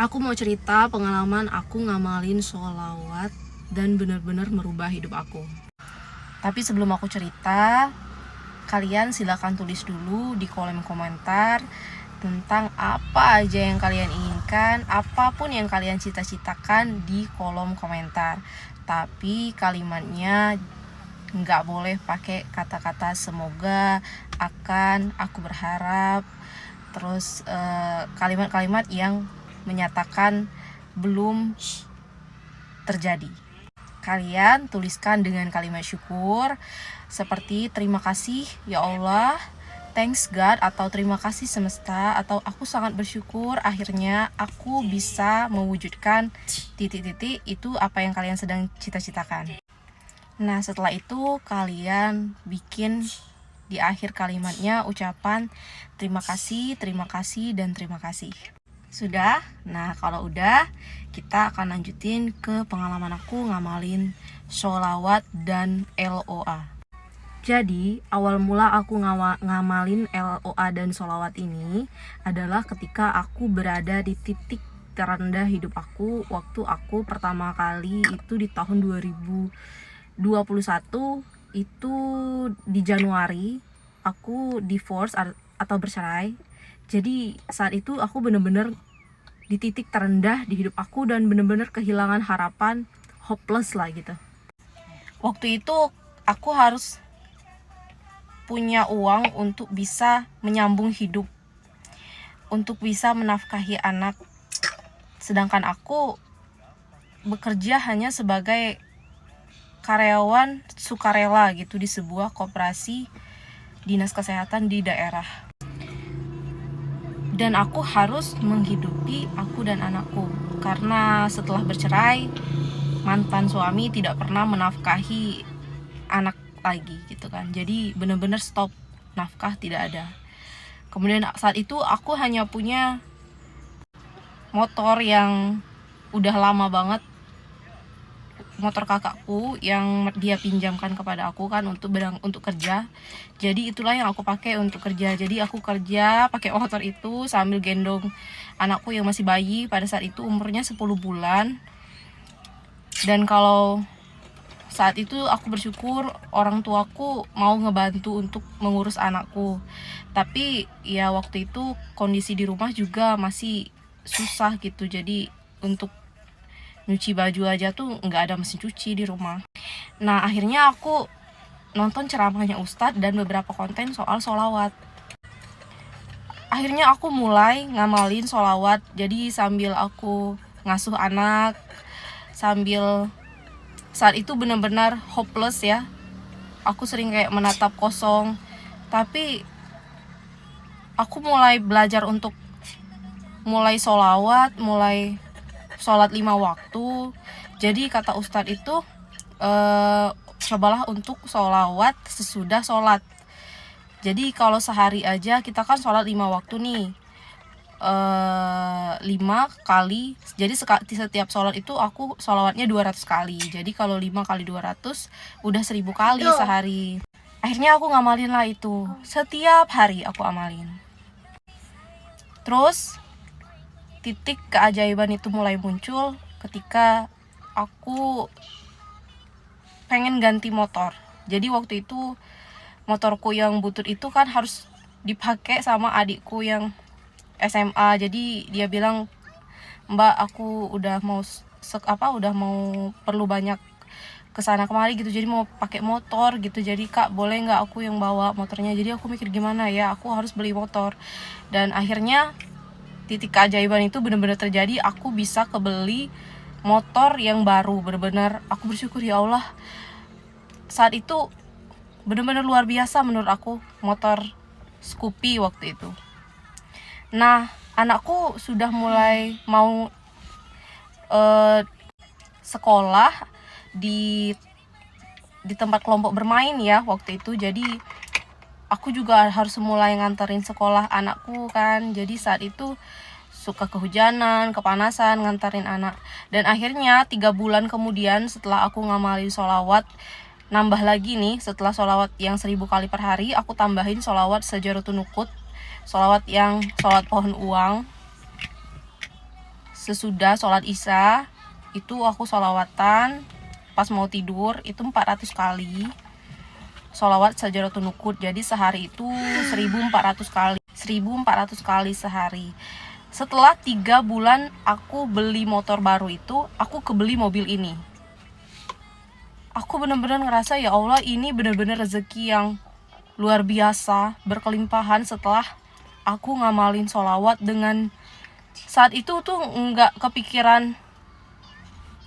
Aku mau cerita pengalaman aku ngamalin sholawat dan benar-benar merubah hidup aku. Tapi sebelum aku cerita, kalian silakan tulis dulu di kolom komentar tentang apa aja yang kalian inginkan, apapun yang kalian cita-citakan di kolom komentar. Tapi kalimatnya nggak boleh pakai kata-kata semoga, akan, aku berharap, terus kalimat-kalimat yang menyatakan belum terjadi. Kalian tuliskan dengan kalimat syukur seperti terima kasih ya Allah, thanks God, atau terima kasih semesta, atau aku sangat bersyukur akhirnya aku bisa mewujudkan titik-titik itu apa yang kalian sedang cita-citakan. Nah, setelah itu kalian bikin di akhir kalimatnya ucapan terima kasih, dan terima kasih. Sudah? Nah, kalau udah, kita akan lanjutin ke pengalaman aku ngamalin sholawat dan LOA. Jadi, awal mula aku ngamalin LOA dan sholawat ini adalah ketika aku berada di titik terendah hidup aku waktu aku pertama kali itu di tahun 2021, itu di Januari aku divorce atau bercerai. Jadi saat itu aku bener-bener di titik terendah di hidup aku dan bener-bener kehilangan harapan, hopeless lah gitu. Waktu itu aku harus punya uang untuk bisa menyambung hidup, untuk bisa menafkahi anak. Sedangkan aku bekerja hanya sebagai karyawan sukarela gitu di sebuah koperasi dinas kesehatan di daerah. Dan aku harus menghidupi aku dan anakku karena setelah bercerai mantan suami tidak pernah menafkahi anak lagi gitu kan. Jadi benar-benar stop, nafkah tidak ada. Kemudian saat itu aku hanya punya motor yang udah lama banget, motor kakakku yang dia pinjamkan kepada aku kan untuk kerja. Jadi itulah yang aku pakai untuk kerja. Jadi aku kerja pakai motor itu sambil gendong anakku yang masih bayi, pada saat itu umurnya 10 bulan. Dan kalau saat itu aku bersyukur orang tuaku mau ngebantu untuk mengurus anakku. Tapi ya waktu itu kondisi di rumah juga masih susah gitu. Jadi untuk nyuci baju aja tuh nggak ada mesin cuci di rumah. Nah, akhirnya aku nonton ceramahnya Ustadz dan beberapa konten soal sholawat. Akhirnya aku mulai ngamalin sholawat. Jadi sambil aku ngasuh anak, sambil saat itu benar-benar hopeless ya. Aku sering kayak menatap kosong. Tapi aku mulai belajar untuk mulai sholawat, mulai sholat 5 waktu. Jadi kata Ustadz itu cobalah untuk sholawat sesudah sholat. Jadi kalau sehari aja kita kan sholat 5 waktu nih, 5 kali. Jadi setiap sholat itu aku sholawatnya 200 kali. Jadi kalau 5 kali 200 udah 1000 kali sehari. Akhirnya aku ngamalin lah itu. Setiap hari aku amalin. Terus titik keajaiban itu mulai muncul ketika aku pengen ganti motor. Jadi waktu itu motorku yang butut itu kan harus dipakai sama adikku yang SMA. Jadi dia bilang, "Mbak, aku udah mau perlu banyak kesana kemari gitu, jadi mau pakai motor gitu. Jadi Kak, boleh nggak aku yang bawa motornya?" Jadi aku mikir gimana ya, aku harus beli motor. Dan akhirnya titik keajaiban itu benar-benar terjadi. Aku bisa kebeli motor yang baru. Benar-benar aku bersyukur ya Allah. Saat itu benar-benar luar biasa menurut aku motor Scoopy waktu itu. Nah, anakku sudah mulai mau sekolah di tempat kelompok bermain ya waktu itu. Jadi aku juga harus mulai nganterin sekolah anakku kan. Jadi saat itu suka kehujanan, kepanasan nganterin anak. Dan akhirnya 3 bulan kemudian setelah aku ngamalin sholawat, nambah lagi nih, setelah sholawat yang 1000 kali per hari, aku tambahin sholawat Sajaratun Nuqut, sholawat pohon uang. sesudah sholat isya itu aku sholawatan. Pas mau tidur itu 400 kali sholawat sajadatun nuqud. Jadi sehari itu 1400 kali. 1400 kali sehari. Setelah 3 bulan aku beli motor baru itu, aku kebeli mobil ini. Aku benar-benar ngerasa ya Allah, ini benar-benar rezeki yang luar biasa, berkelimpahan setelah aku ngamalin sholawat. Dengan saat itu tuh nggak kepikiran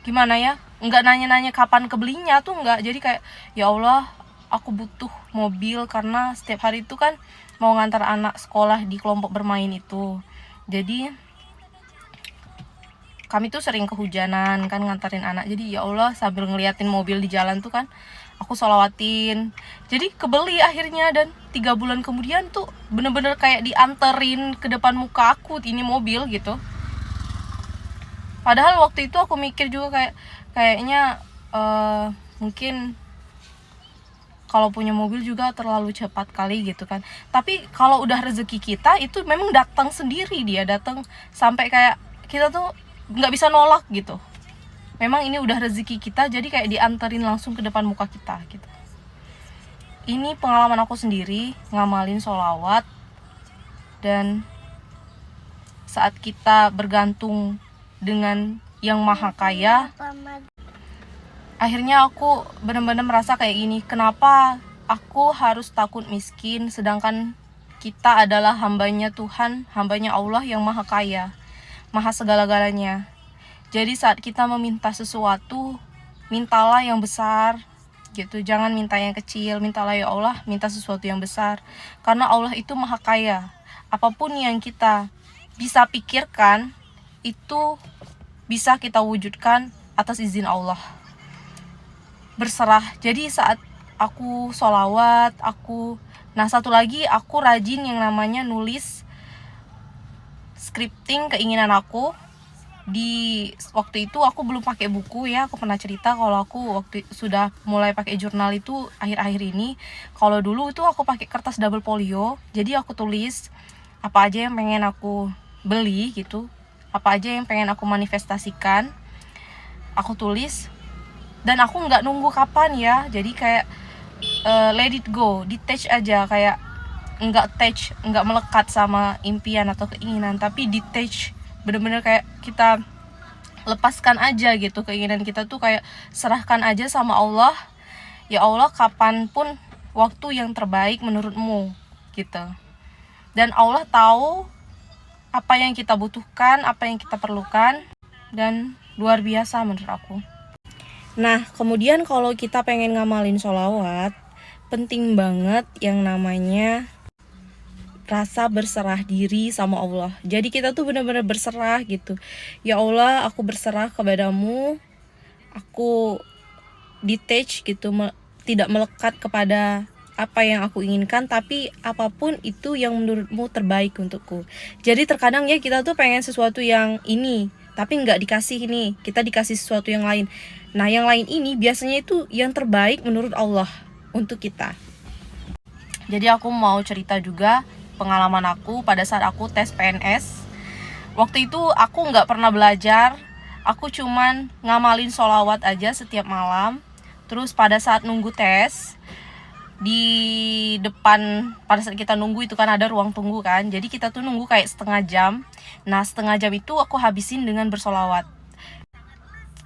gimana ya, nggak nanya-nanya kapan kebelinya tuh nggak. Jadi kayak ya Allah, aku butuh mobil karena setiap hari itu kan mau ngantar anak sekolah di kelompok bermain itu. Jadi kami tuh sering kehujanan kan ngantarin anak. Jadi ya Allah, sambil ngeliatin mobil di jalan tuh kan aku sholawatin. Jadi kebeli akhirnya, dan 3 bulan kemudian tuh bener-bener kayak dianterin ke depan muka aku ini mobil gitu. Padahal waktu itu aku mikir juga kayaknya mungkin kalau punya mobil juga terlalu cepat kali gitu kan. Tapi kalau udah rezeki kita itu memang datang sendiri, dia datang sampai kayak kita tuh nggak bisa nolak gitu. Memang ini udah rezeki kita, jadi kayak dianterin langsung ke depan muka kita gitu. Ini pengalaman aku sendiri ngamalin sholawat. Dan saat kita bergantung dengan yang maha kaya, akhirnya aku benar-benar merasa kayak gini, kenapa aku harus takut miskin sedangkan kita adalah hambanya Tuhan, hambanya Allah yang maha kaya, maha segala-galanya. Jadi saat kita meminta sesuatu, mintalah yang besar gitu, jangan minta yang kecil. Mintalah ya Allah, minta sesuatu yang besar, karena Allah itu maha kaya. Apapun yang kita bisa pikirkan itu bisa kita wujudkan atas izin Allah. Berserah. Jadi saat aku sholawat, satu lagi aku rajin yang namanya nulis scripting keinginan aku. Di waktu itu aku belum pakai buku ya, aku pernah cerita kalau aku waktu sudah mulai pakai jurnal itu akhir-akhir ini. Kalau dulu itu aku pakai kertas double folio, jadi aku tulis apa aja yang pengen aku beli gitu, apa aja yang pengen aku manifestasikan, aku tulis. Dan aku nggak nunggu kapan ya, jadi kayak let it go, detach aja, kayak nggak melekat sama impian atau keinginan, tapi detach, bener-bener kayak kita lepaskan aja gitu keinginan kita tuh, kayak serahkan aja sama Allah. Ya Allah, kapanpun waktu yang terbaik menurutmu gitu. Dan Allah tahu apa yang kita butuhkan, apa yang kita perlukan, dan luar biasa menurut aku. Nah, kemudian kalau kita pengen ngamalin sholawat, penting banget yang namanya rasa berserah diri sama Allah. Jadi kita tuh benar-benar berserah gitu. Ya Allah, aku berserah kepadamu. Aku detach gitu, tidak melekat kepada apa yang aku inginkan, tapi apapun itu yang menurutmu terbaik untukku. Jadi terkadang ya kita tuh pengen sesuatu yang ini, tapi nggak dikasih ini, kita dikasih sesuatu yang lain. Nah, yang lain ini biasanya itu yang terbaik menurut Allah untuk kita. Jadi aku mau cerita juga pengalaman aku pada saat aku tes PNS. Waktu itu aku nggak pernah belajar, aku cuman ngamalin sholawat aja setiap malam. Terus pada saat nunggu tes, di depan pada saat kita nunggu itu kan ada ruang tunggu kan, jadi kita tuh nunggu kayak setengah jam. Nah, setengah jam itu aku habisin dengan bersolawat.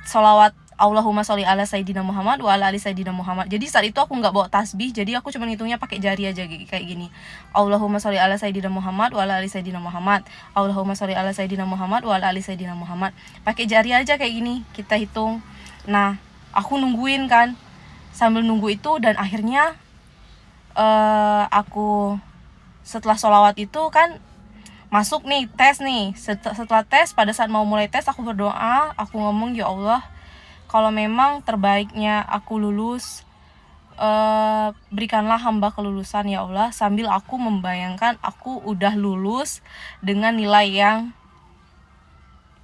Solawat Allahumma sholli ala sayyidina Muhammad wa ala ali sayyidina Muhammad. Jadi saat itu aku nggak bawa tasbih, jadi aku cuma hitungnya pakai jari aja kayak gini. Allahumma sholli ala sayyidina Muhammad wa ala ali sayyidina Muhammad. Allahumma sholli ala sayyidina Muhammad wa ala ali sayyidina Muhammad. Pakai jari aja kayak gini kita hitung. Nah, aku nungguin kan, sambil nunggu itu, dan akhirnya aku setelah sholawat itu kan masuk nih tes nih. Setelah tes, pada saat mau mulai tes, aku berdoa, aku ngomong, ya Allah, kalau memang terbaiknya aku lulus, berikanlah hamba kelulusan ya Allah, sambil aku membayangkan aku udah lulus dengan nilai yang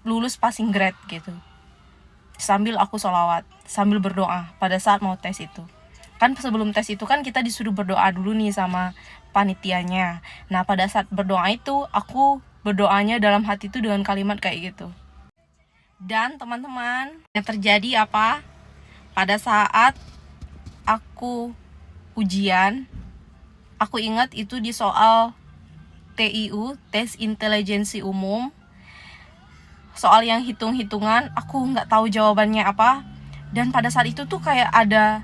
lulus passing grade gitu, sambil aku sholawat, sambil berdoa pada saat mau tes itu. Kan sebelum tes itu kan kita disuruh berdoa dulu nih sama panitianya. Nah, pada saat berdoa itu aku berdoanya dalam hati itu dengan kalimat kayak gitu, Dan teman-teman, yang terjadi apa? Pada saat aku ujian, aku ingat itu di soal TIU, tes intelijensi umum, soal yang hitung-hitungan, aku nggak tahu jawabannya apa. Dan pada saat itu tuh kayak ada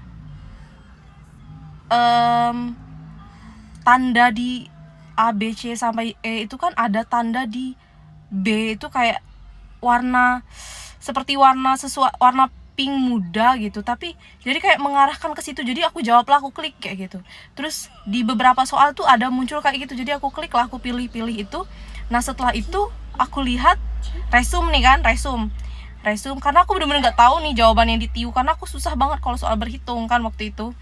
tanda di A, B, C sampai E itu kan ada tanda di B itu kayak warna seperti warna warna pink muda gitu, tapi jadi kayak mengarahkan ke situ. Jadi aku jawablah, aku klik kayak gitu. Terus di beberapa soal tuh ada muncul kayak gitu, jadi aku klik lah, aku pilih itu. Nah setelah itu aku lihat resume nih kan, resume karena aku bener-bener nggak tahu nih jawaban yang di TIU, karena aku susah banget kalau soal berhitung kan waktu itu.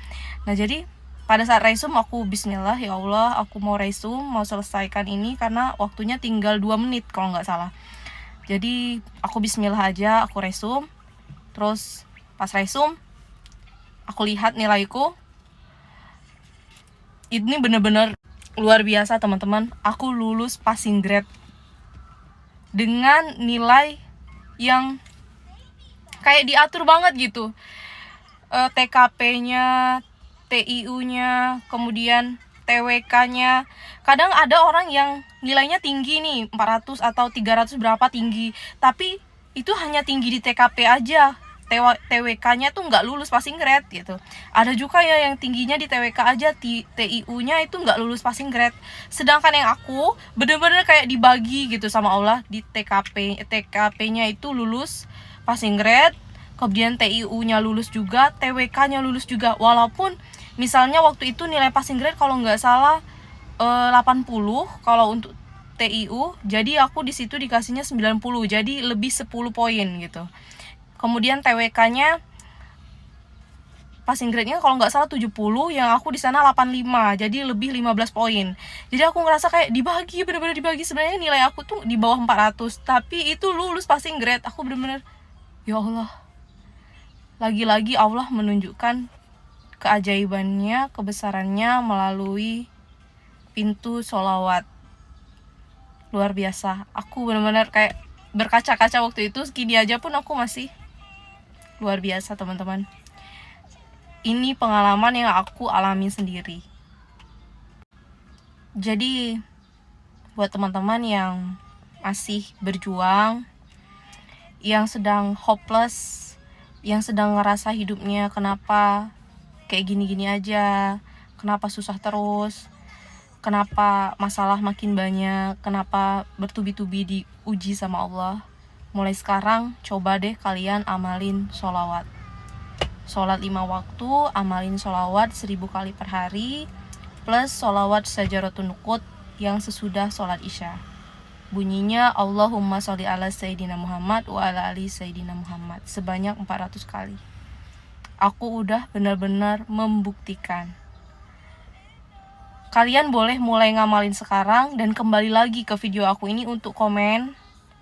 Nah jadi pada saat resume aku bismillah, ya Allah aku mau resume, mau selesaikan ini karena waktunya tinggal 2 menit kalau nggak salah. Jadi aku bismillah aja, aku resume. Terus pas resume aku lihat nilaiku, ini bener-bener luar biasa teman-teman. Aku lulus passing grade dengan nilai yang kayak diatur banget gitu. TKP-nya, TIU-nya, kemudian TWK-nya. Kadang ada orang yang nilainya tinggi nih, 400 atau 300 berapa tinggi, tapi itu hanya tinggi di TKP aja. TWK-nya tuh nggak lulus passing grade gitu. Ada juga ya yang tingginya di TWK aja, TIU-nya itu nggak lulus passing grade. Sedangkan yang aku bener-bener kayak dibagi gitu sama Allah, di TKP-nya itu lulus passing grade, kemudian TIU-nya lulus juga, TWK-nya lulus juga. Walaupun misalnya waktu itu nilai passing grade kalau nggak salah 80 kalau untuk TIU, jadi aku di situ dikasihnya 90, jadi lebih 10 poin gitu. Kemudian TWK-nya passing grade-nya kalau nggak salah 70, yang aku di sana 85, jadi lebih 15 poin. Jadi aku ngerasa kayak dibagi, bener-bener dibagi. Sebenarnya nilai aku tuh di bawah 400, tapi itu lulus passing grade. Aku bener-bener, ya Allah, lagi-lagi Allah menunjukkan keajaibannya, kebesarannya melalui pintu sholawat. Luar biasa. Aku benar-benar kayak berkaca-kaca waktu itu, segini aja pun aku masih luar biasa teman-teman. Ini pengalaman yang aku alami sendiri. Jadi buat teman-teman yang masih berjuang, yang sedang hopeless, yang sedang ngerasa hidupnya kenapa kayak gini-gini aja, kenapa susah terus, kenapa masalah makin banyak, kenapa bertubi-tubi diuji sama Allah. Mulai sekarang coba deh kalian amalin sholawat. Sholat 5 waktu, amalin sholawat 1000 kali per hari, plus sholawat sajaratun nuqut yang sesudah sholat isya. Bunyinya Allahumma sholli ala Sayyidina Muhammad wa ala ali Sayyidina Muhammad sebanyak 400 kali. Aku udah benar-benar membuktikan. Kalian boleh mulai ngamalin sekarang dan kembali lagi ke video aku ini untuk komen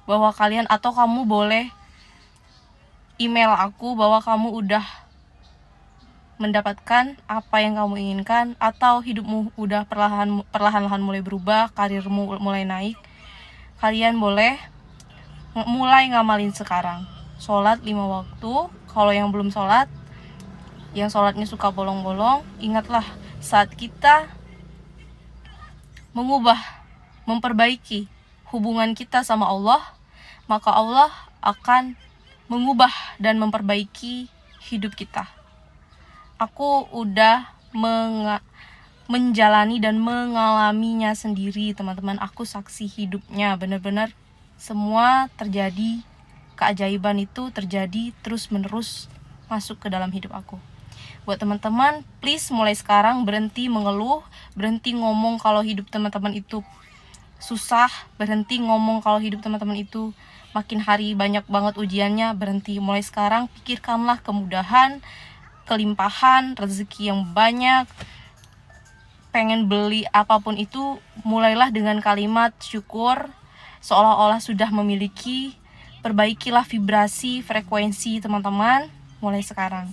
bahwa kalian, atau kamu boleh email aku bahwa kamu udah mendapatkan apa yang kamu inginkan, atau hidupmu udah perlahan-lahan mulai berubah, karirmu mulai naik. Kalian boleh mulai ngamalin sekarang. Sholat 5 waktu. Kalau yang belum sholat, yang sholatnya suka bolong-bolong, ingatlah saat kita mengubah, memperbaiki hubungan kita sama Allah, maka Allah akan mengubah dan memperbaiki hidup kita. Aku udah menjalani dan mengalaminya sendiri teman-teman. Aku saksi hidupnya, benar-benar semua terjadi. Keajaiban itu terjadi terus menerus masuk ke dalam hidup aku. Buat teman-teman, please mulai sekarang berhenti mengeluh, berhenti ngomong kalau hidup teman-teman itu susah, berhenti ngomong kalau hidup teman-teman itu makin hari banyak banget ujiannya. Berhenti, mulai sekarang pikirkanlah kemudahan, kelimpahan, rezeki yang banyak. Pengen beli apapun itu, mulailah dengan kalimat syukur, seolah-olah sudah memiliki. Perbaikilah vibrasi, frekuensi teman-teman mulai sekarang.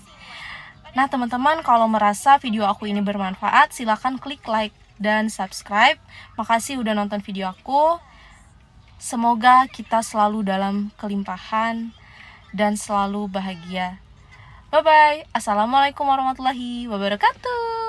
Nah teman-teman, kalau merasa video aku ini bermanfaat, silahkan klik like dan subscribe. Makasih udah nonton video aku. Semoga kita selalu dalam kelimpahan, dan selalu bahagia. Bye-bye. Assalamualaikum warahmatullahi wabarakatuh.